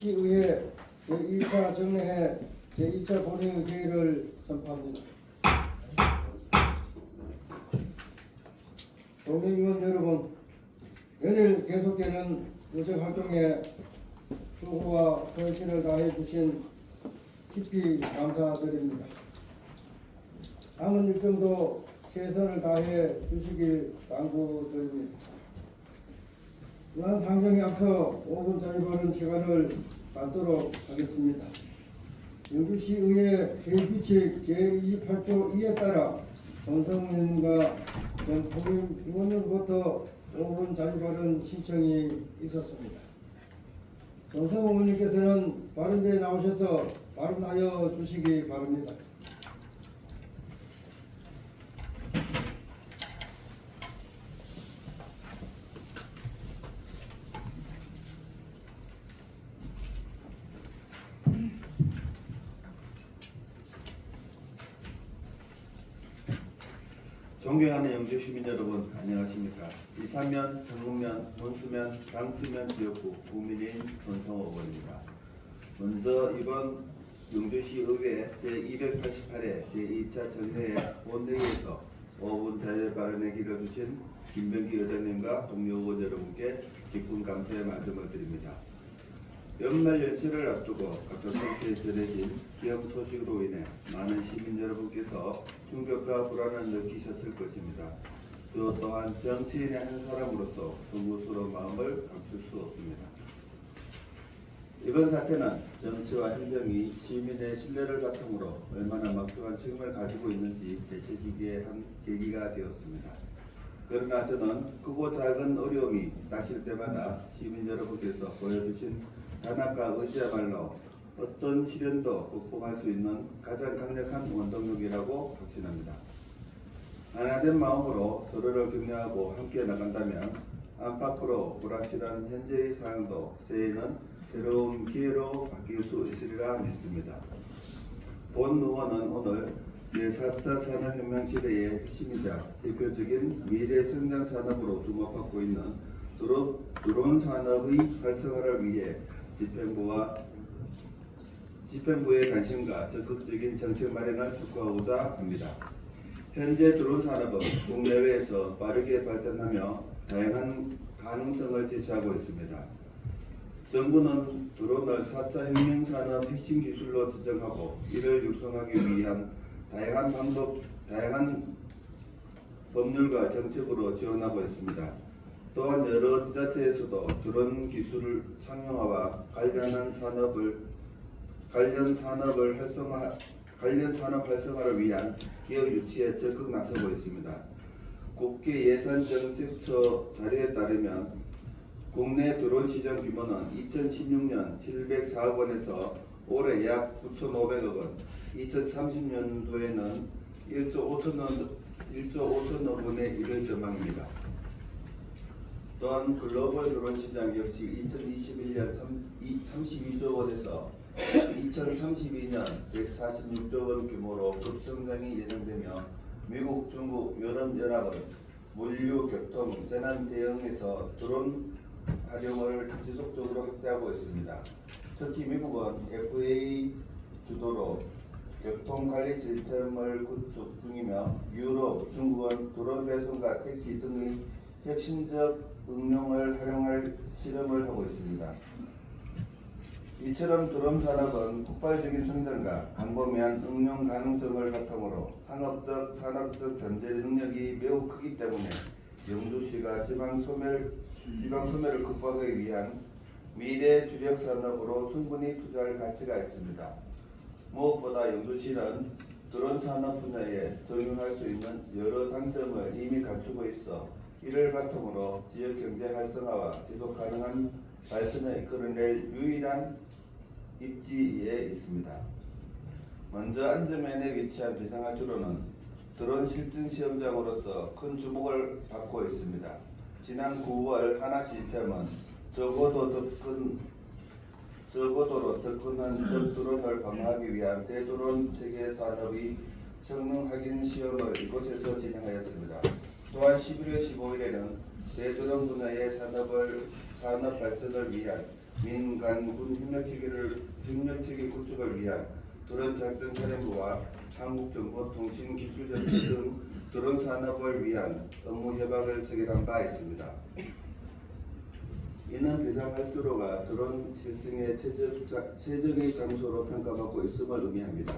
시의회 제2차 정례회 제2차 본회의 개의를 선포합니다. 동맹위원 여러분, 연일 계속되는 의정활동에 수고와 헌신을 다해 주신 깊이 감사드립니다. 남은 일정도 최선을 다해 주시길 당부드립니다. 이러한 상정에 앞서 5분 자유발언 시간을 갖도록 하겠습니다. 영주시의회 회의규칙 제28조 2에 따라 손성민과 정포민 의원으로부터 5분 자유발언 신청이 있었습니다. 손성민 의원님께서는 발언대에 나오셔서 발언하여 주시기 바랍니다. 존경하는 영주 시민 여러분, 안녕하십니까? 이산면, 경북면, 문수면, 강수면 지역구 국민의힘 손성호 의원입니다. 먼저 이번 영주시 의회 제288회 제2차 정례회 본회의에서 5분 자유 발언의 기를 주신 김병기 의장님과 동료 의원 여러분께 깊은 감사의 말씀을 드립니다. 연말 연시를 앞두고 각계에 전해진 기업 소식으로 인해 많은 시민 여러분께서 충격과 불안을 느끼셨을 것입니다. 저 또한 정치인의 한 사람으로서 송구스러운 마음을 감출 수 없습니다. 이번 사태는 정치와 행정이 시민의 신뢰를 바탕으로 얼마나 막중한 책임을 가지고 있는지 되새기게 한 계기가 되었습니다. 그러나 저는 크고 작은 어려움이 닥칠 때마다 시민 여러분께서 보여주신 단합과 의지야말로 어떤 시련도 극복할 수 있는 가장 강력한 원동력이라고 확신합니다. 하나된 마음으로 서로를 격려하고 함께 나간다면 안팎으로 불확실한 현재의 상황도 새해에는 새로운 기회로 바뀔 수 있으리라 믿습니다. 본 의원은 오늘 제4차 산업혁명 시대의 핵심이자 대표적인 미래 성장 산업으로 주목받고 있는 드론 산업의 활성화를 위해 집행부의 관심과 적극적인 정책 마련을 촉구하고자 합니다. 현재 드론 산업은 국내외에서 빠르게 발전하며 다양한 가능성을 제시하고 있습니다. 정부는 드론을 4차 혁명 산업 핵심 기술로 지정하고 이를 육성하기 위한 다양한 법률과 정책으로 지원하고 있습니다. 또한 여러 지자체에서도 드론 기술 상용화와 관련 산업 활성화를 위한 기업 유치에 적극 나서고 있습니다. 국회 예산정책처 자료에 따르면 국내 드론 시장 규모는 2016년 704억 원에서 올해 약 9,500억 원, 2030년도에는 1조 5천억 원에 이를 전망입니다. 또한 글로벌 드론 시장 역시 2021년 32조 원에서 2032년 146조 원 규모로 급성장이 예상되며 미국, 중국, 유럽연합은 물류, 교통, 재난 대응에서 드론 활용을 지속적으로 확대하고 있습니다. 특히 미국은 FAA 주도로 교통관리 시스템을 구축 중이며 유럽, 중국은 드론 배송과 택시 등의 혁신적 응용을 활용할 실험을 하고 있습니다. 이처럼 드론 산업은 폭발적인 성장과 광범위한 응용 가능성을 바탕으로 상업적, 산업적 잠재 능력이 매우 크기 때문에 영주시가 지방 소멸을 극복하기 위한 미래 주력 산업으로 충분히 투자할 가치가 있습니다. 무엇보다 영주시는 드론 산업 분야에 적용할 수 있는 여러 장점을 이미 갖추고 있어 이를 바탕으로 지역 경제 활성화와 지속 가능한 발전을 이끌어낼 유일한 입지에 있습니다. 먼저 안전면에 위치한 비상하주로는 드론 실증 시험장으로서 큰 주목을 받고 있습니다. 지난 9월 하나 시스템은 저고도로 접근한 적 드론을 방어하기 위한 대드론 체계 산업의 성능 확인 시험을 이곳에서 진행하였습니다. 또한 11월 15일에는 대드론 분야의 산업 발전을 위한 민간군 협력체계 구축을 위한 드론 작전 사령부와 한국정보통신기술협회 등 드론 산업을 위한 업무 협약을 체결한 바 있습니다. 이는 비상활주로가 드론 실증의 최적의 장소로 평가받고 있음을 의미합니다.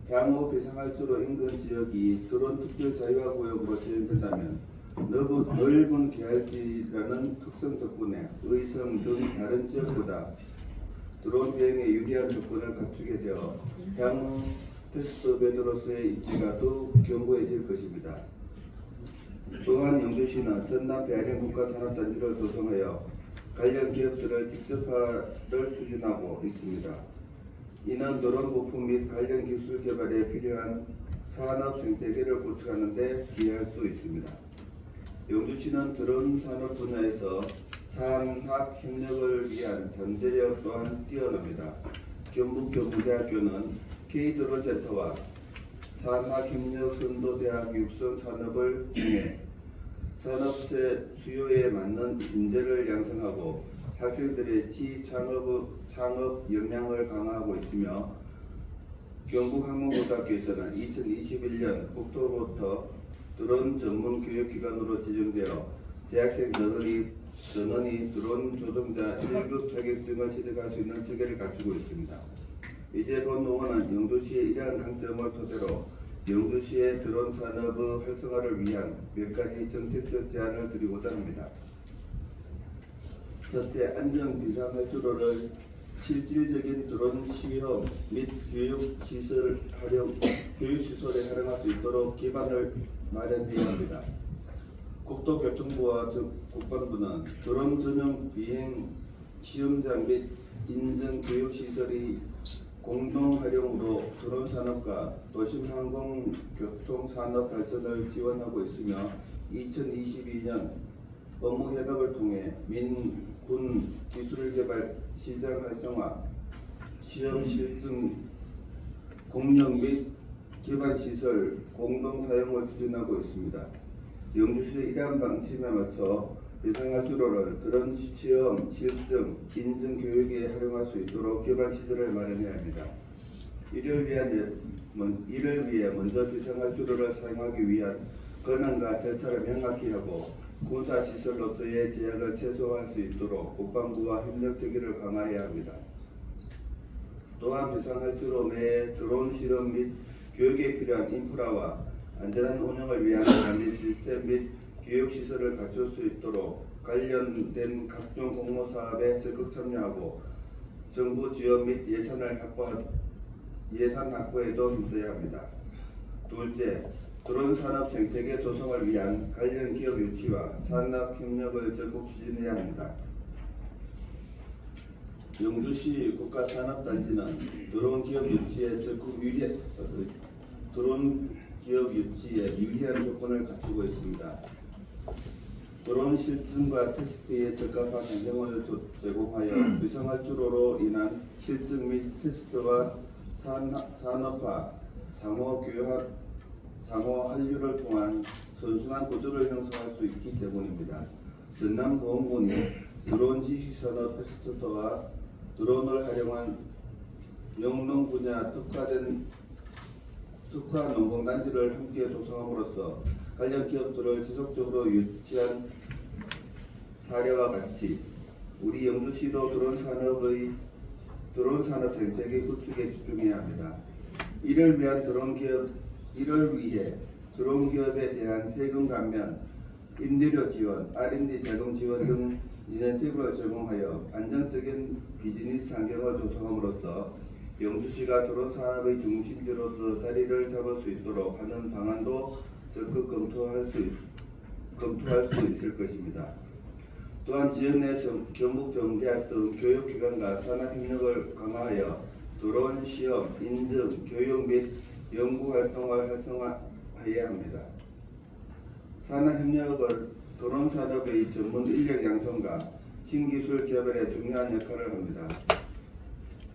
향후 비상활주로 인근 지역이 드론 특별 자유화 구역으로 지정된다면 넓은 계열지라는 특성 덕분에 의성 등 다른 지역보다 드론 비행에 유리한 조건을 갖추게 되어 향후 테스트 베드로서의 입지가 더욱 견고해질 것입니다. 또한 영주시는 전남 배아량 국가산업단지를 조성하여 관련 기업들을 직접화를 추진하고 있습니다. 이는 드론 부품 및 관련 기술 개발에 필요한 산업 생태계를 구축하는 데 기여할 수 있습니다. 영주시는 드론 산업 분야에서 산학 협력을 위한 잠재력 또한 뛰어납니다. 경북경북대학교는 K드론센터와 산학협력선도대학 육성 산업을 통해 산업체 수요에 맞는 인재를 양성하고 학생들의 창업 역량을 강화하고 있으며 경북항공고등학교에서는 2021년 국토부터 드론 전문 교육기관으로 지정되어 재학생 전원이 드론 조종자 1급 자격증을 취득할 수 있는 체계를 갖추고 있습니다. 이제 본 논문은 영주시의 이러한 강점을 토대로 영주시의 드론 산업의 활성화를 위한 몇 가지 정책적 제안을 드리고자 합니다. 첫째, 안전 비상활주로를 실질적인 드론 시험 및 교육시설에 활용할 수 있도록 기반을 마련해야 합니다. 국토교통부와 국방부는 드론 전용 비행 시험장 및 인증 교육시설의 공동 활용으로 드론 산업과 도심 항공교통 산업 발전을 지원하고 있으며 2022년 업무 협약을 통해 민군 기술 개발 시장 활성화, 시험 실증 공역 및 기반 시설 공동 사용을 추진하고 있습니다. 영주시의 이러한 방침에 맞춰 비상활주로를 드론 시험, 실증, 인증 교육에 활용할 수 있도록 기반 시설을 마련해야 합니다. 이를 위해 먼저 비상활주로를 사용하기 위한 권한과 절차를 명확히 하고 군사 시설로서의 제약을 최소화할 수 있도록 국방부와 협력 체계를 강화해야 합니다. 또한 비상활주로 내 드론 실험 및 교육에 필요한 인프라와 안전한 운영을 위한 관리 시스템 및 교육시설을 갖출 수 있도록 관련된 각종 공모 사업에 적극 참여하고 정부 지원 및 예산 확보에도 힘써야 합니다. 둘째, 드론 산업 생태계 조성을 위한 관련 기업 유치와 산업 협력을 적극 추진해야 합니다. 영주시 국가산업단지는 드론 기업 유치에 유리한 조건을 갖추고 있습니다. 드론 실증과 테스트에 적합한 환경을 제공하여 비상활주로로 인한 실증 및 테스트와 산업화, 상호 한류를 통한 선순환 구조를 형성할 수 있기 때문입니다. 전남고원군이 드론 지식산업 패스트와 드론을 활용한 영농 분야 특화 농공단지를 함께 조성함으로써 관련 기업들을 지속적으로 유치한 사례와 같이 우리 영주시도 드론 산업 생태계 구축에 집중해야 합니다. 이를 위해 드론 기업에 대한 세금 감면, 임대료 지원, R&D 자금 지원 등 인센티브를 제공하여 안정적인 비즈니스 환경을 조성함으로써 영주시가 드론 산업의 중심지로서 자리를 잡을 수 있도록 하는 방안도 적극 검토할 수 있을 것입니다. 또한 지역 내 경북정대학 등 교육기관과 산학협력을 강화하여 드론 시험, 인증, 교육 및 연구활동을 활성화해야 합니다. 산학협력은 드론 산업의 전문 인력 양성과 신기술 개발에 중요한 역할을 합니다.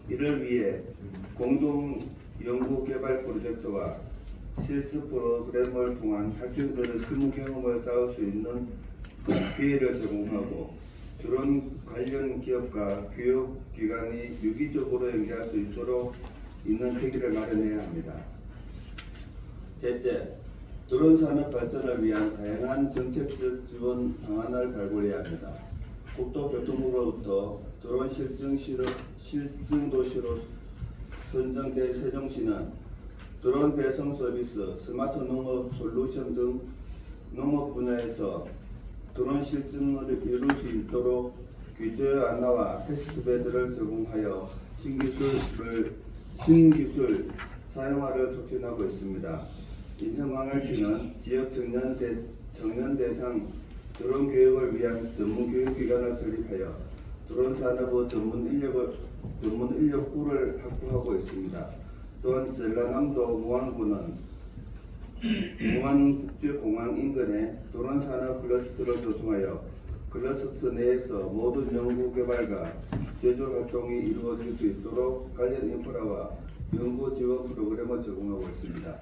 이를 위해 공동 연구 개발 프로젝트와 실습 프로그램을 통한 학생들의 실무 경험을 쌓을 수 있는 기회를 제공하고 드론 관련 기업과 교육기관이 유기적으로 연계할 수 있도록 있는 체계를 마련해야 합니다. 셋째, 드론 산업 발전을 위한 다양한 정책적 지원 방안을 발굴해야 합니다. 국토교통부로부터 드론 실증 도시로 선정된 세종시는 드론 배송 서비스, 스마트 농업 솔루션 등 농업 분야에서 드론 실증을 이룰 수 있도록 규제 완화와 테스트베드를 제공하여 신기술 사용화를 촉진하고 있습니다. 인천광역시는 지역 청년 대상 드론 교육을 위한 전문 교육기관을 설립하여 드론 산업의 전문 인력 풀을 확보하고 있습니다. 또한 전라남도 무안군은 무안국제공항 인근에 드론 산업 클러스터를 조성하여 클러스터 내에서 모든 연구개발과 제조 활동이 이루어질 수 있도록 관련 인프라와 연구 지원 프로그램을 제공하고 있습니다.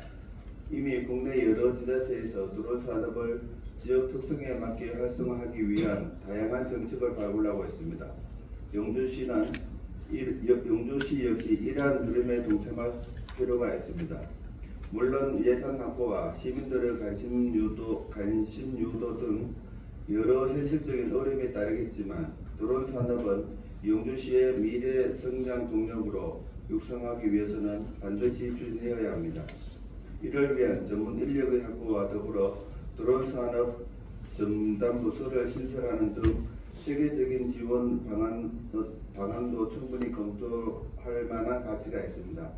이미 국내 여러 지자체에서 드론 산업을 지역 특성에 맞게 활성화하기 위한 다양한 정책을 발굴하고 있습니다. 영주시 역시 이러한 흐름에 동참할 필요가 있습니다. 물론 예산 확보와 시민들의 관심 유도 등 여러 현실적인 어려움이 따르겠지만 드론 산업은 영주시의 미래 성장 동력으로 육성하기 위해서는 반드시 추진되어야 합니다. 이를 위한 전문 인력의 확보와 더불어 드론 산업 전담 부서를 신설하는 등 세계적인 지원 방안도 충분히 검토할 만한 가치가 있습니다.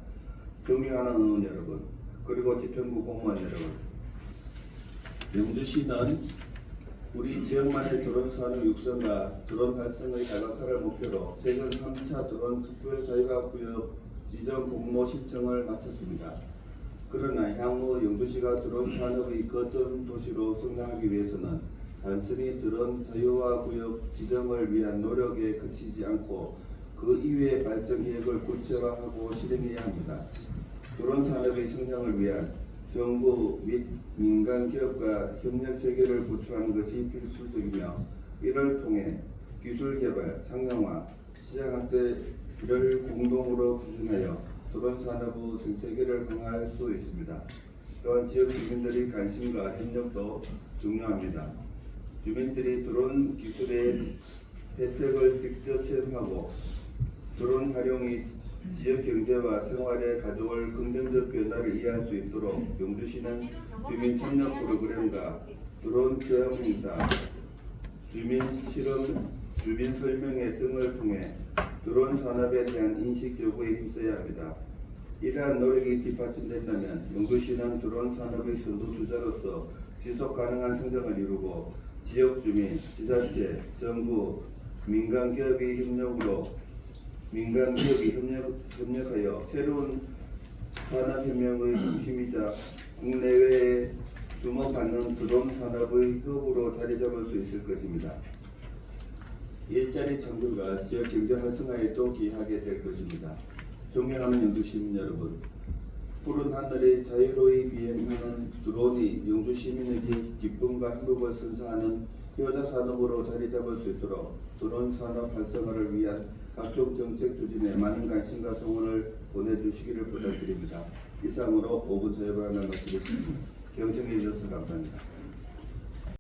존경하는 의원 여러분, 그리고 지평구 공무원 여러분, 영주시는 우리 지역만의 드론 산업 육성과 드론 활성의 다각화를 목표로 최근 3차 드론 특별 자유화구역 지정 공모 신청을 마쳤습니다. 그러나 향후 영주시가 드론 산업의 거점 도시로 성장하기 위해서는 단순히 드론 자유화구역 지정을 위한 노력에 그치지 않고 그 이외의 발전 계획을 구체화하고 실행해야 합니다. 드론 산업의 성장을 위한 정부 및 민간 기업과 협력 체계를 구축하는 것이 필수적이며 이를 통해 기술 개발, 상용화, 시장 확대를 공동으로 추진하여 드론 산업의 생태계를 강화할 수 있습니다. 또한 지역 주민들의 관심과 협력도 중요합니다. 주민들이 드론 기술의 혜택을 직접 체험하고 드론 활용이 지역 경제와 생활에 가져올 긍정적 변화를 이해할 수 있도록 영주시는 주민 참여 프로그램과 드론 체험 행사, 주민 실험, 주민 설명회 등을 통해 드론 산업에 대한 인식 교부에 힘써야 합니다. 이러한 노력이 뒷받침된다면 영주시는 드론 산업의 선두주자로서 지속 가능한 성장을 이루고 지역 주민, 지자체, 정부, 민간 기업이 협력하여 새로운 산업혁명의 중심이자 국내외에 주목받는 드론 산업의 hub으로 자리 잡을 수 있을 것입니다. 일자리 창출과 지역 경제 활성화에도 기여하게 될 것입니다. 존경하는 영주 시민 여러분, 푸른 하늘의 자유로이 비행하는 드론이 영주 시민에게 기쁨과 행복을 선사하는 효자 산업으로 자리 잡을 수 있도록 드론 산업 활성화를 위한 각종 정책 추진에 많은 관심과 성원을 보내주시기를 부탁드립니다. 이상으로 5분 자유발언을 마치겠습니다. 경청해 주셔서 감사합니다.